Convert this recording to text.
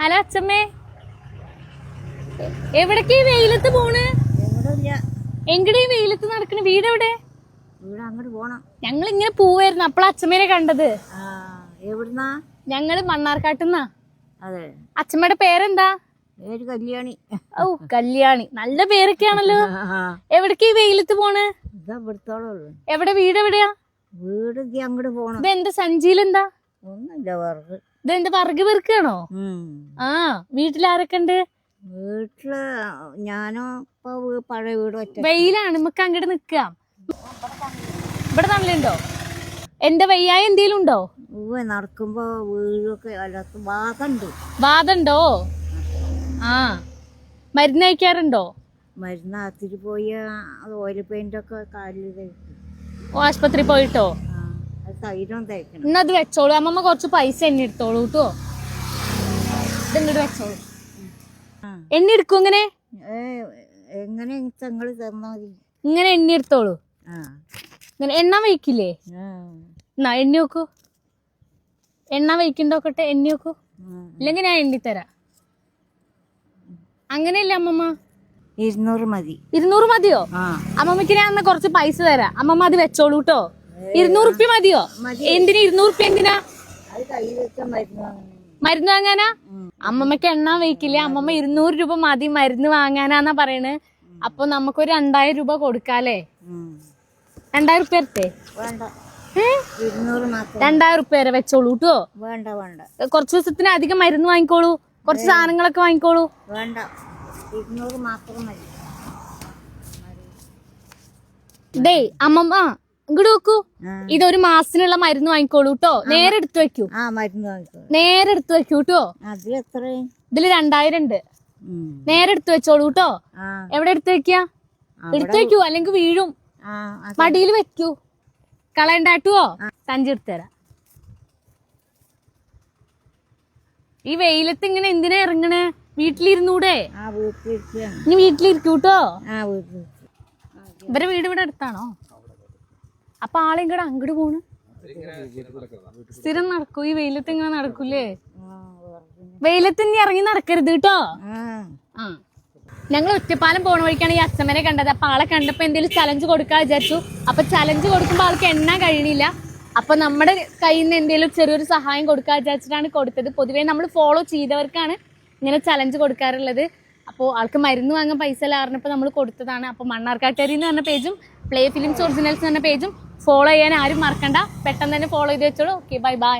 Hello അച്ഛമ്മേ, എവിടേക്ക് ഈ വെയിലത്ത് പോണ്? എങ്ങടെ ഈ വെയിലത്ത് നടക്കണ? വീടെവിടെ? ഞങ്ങൾ ഇങ്ങനെ പോവായിരുന്നു, അപ്പളാ അച്ഛമ്മേനെ കണ്ടത്. എവിടുന്നാ? ഞങ്ങള് മണ്ണാർക്കാട്ടുന്നാ. അതെ. അച്ഛമ്മയുടെ പേരെന്താ? പേര് കല്യാണി. ഓ കല്യാണി, നല്ല പേരൊക്കെയാണല്ലോ. എവിടേക്ക് ഈ വെയിലത്ത് പോണ്? എവിടെ? വീട് എവിടെയാ? വീട് അങ്ങോട്ട് പോണം. ഇതെന്താ സഞ്ചിയിലെന്താ? ഒന്നുമില്ല, വെറുതെ. ഇതെന്താ വറുക് പെറുക്കാണോ? ആ, വീട്ടിലാരൊക്കെ ഉണ്ട്? വീട്ടില് ഞാനോ ഇപ്പൊ പഴയ വീട് ഒറ്റ. വെയിലാണ്, നമുക്ക് അങ്ങോട്ട് നിക്കാം. ഇവിടെ തണലുണ്ടോ? എന്റെ വയ്യായ എന്തേലും ഉണ്ടോ? നടക്കുമ്പോ വീഴൊക്കെ അല്ലാത്ത വാദമുണ്ട്. വാദമുണ്ടോ? ആ, മരുന്ന് കഴിക്കാറുണ്ടോ? മരുന്ന് ആത്തിരി പോയി ഓയിൽ പെയിന്റ് ഒക്കെ കാലിൽ തേക്കും. ആശുപത്രി പോയിട്ടോ? തൈലം തേക്കണം. ഇന്നത് വെച്ചോളൂ അമ്മമ്മ, കുറച്ച് പൈസ എണ്ണി എടുത്തോളൂ കേട്ടോ. ഇങ്ങോട്ട് വെച്ചോളൂ. എണ്ണി എടുക്കും. ഇങ്ങനെ എങ്ങനെ നിങ്ങള് തന്നാ മതി. ഇങ്ങനെ എണ്ണി എടുത്തോളൂ. ഇങ്ങനെ എണ്ണ വയ്ക്കില്ലേ? എന്നാ എണ്ണി നോക്കൂ. എണ്ണ വയ്ക്കണ്ടോക്കട്ടെ, എണ്ണി നോക്കൂ. ഇല്ലെങ്കിൽ ഞാൻ എണ്ണി തരാം. അങ്ങനെയല്ലേ അമ്മമ്മ? 200 മതി. 200 മതിയോ? അമ്മമ്മക്ക് ഞാൻ എന്നാ കുറച്ച് പൈസ തരാം, അമ്മമ്മ അത് വെച്ചോളൂ കേട്ടോ. 200 റുപ്യ മതിയോ? എന്തിനാ 200 റുപ്യ? എന്തിനാ? മരുന്ന് വാങ്ങാനാ? അമ്മമ്മക്ക് എണ്ണ വയ്ക്കില്ല, അമ്മമ്മ 200 രൂപ മതി മരുന്ന് വാങ്ങാനാന്നാ പറയണ്. അപ്പൊ നമുക്കൊരു 2000 രൂപ കൊടുക്കാല്ലേ? 2000 റുപ്യ എടുത്തേ? 2000 റുപ്യ വരെ വെച്ചോളൂ കേട്ടോ. കുറച്ച് ദിവസത്തിന് അധികം മരുന്ന് വാങ്ങിക്കോളൂ, കുറച്ച് സാധനങ്ങളൊക്കെ വാങ്ങിക്കോളൂ. ഇതേ അമ്മമ്മ ഇങ്ങോട്ട് നോക്കൂ, ഇതൊരു മാസത്തിനുള്ള മരുന്ന് വാങ്ങിക്കോളൂ കേട്ടോ. നേരെ എടുത്തു വെക്കൂ, നേരെ എടുത്തു വെക്കൂ കേട്ടോ. ഇതില് 2000 ഉണ്ട്, നേരെ എടുത്തു വെച്ചോളൂ കേട്ടോ. എവിടെ എടുത്തു വെക്കാ? എടുത്തു വെക്കൂ, അല്ലെങ്കിൽ വീഴും. മടിയിൽ വെക്കൂ, കളയണ്ടാട്ടുവോ? സഞ്ചി എടുത്തു തരാം. ഈ വെയിലത്ത് ഇങ്ങനെ എന്തിനാ ഇറങ്ങണേ? വീട്ടിലിരുന്നൂടെ? ഇനി വീട്ടിലിരിക്കൂട്ടോ. ഇവരെ വീട് ഇവിടെ അടുത്താണോ? അപ്പൊ ആളെ ഇങ്ങടെ അങ്ങോട്ട് പോണ്? സ്ഥിരം നടക്കൂ? ഈ വെയിലത്ത് ഇങ്ങനെ നടക്കൂലേ? വെയിലത്ത് ഇനി ഇറങ്ങി നടക്കരുത് കേട്ടോ. ഞങ്ങൾ ഒറ്റപ്പാലം പോണ വഴിക്കാണ് ഈ അച്ഛമ്മനെ കണ്ടത്. അപ്പൊ ആളെ കണ്ടപ്പോ എന്തെങ്കിലും ചലഞ്ച് കൊടുക്കാൻ വിചാരിച്ചു. അപ്പൊ ചലഞ്ച് കൊടുക്കുമ്പോ ആൾക്ക് എണ്ണ കഴിയണില്ല. അപ്പൊ നമ്മുടെ കയ്യിൽ നിന്ന് എന്തെങ്കിലും ചെറിയൊരു സഹായം കൊടുക്കാൻ വിചാരിച്ചിട്ടാണ് കൊടുത്തത്. പൊതുവേ നമ്മൾ ഫോളോ ചെയ്തവർക്കാണ് ഇങ്ങനെ ചലഞ്ച് കൊടുക്കാറുള്ളത്. അപ്പോൾ ആൾക്ക് മരുന്ന് വാങ്ങാൻ പൈസ ഇല്ലാറിഞ്ഞപ്പോൾ നമ്മൾ കൊടുത്തതാണ്. അപ്പോൾ മണ്ണാർക്കാട്ടേരി എന്ന് പറഞ്ഞ പേജും പ്ലേ ഫിലിംസ് ഒറിജിനൽസ് എന്ന പേജും ഫോളോ ചെയ്യാൻ ആരും മറക്കണ്ട. പെട്ടെന്ന് തന്നെ ഫോളോ ചെയ്ത് വെച്ചോളൂ. Okay, bye bye.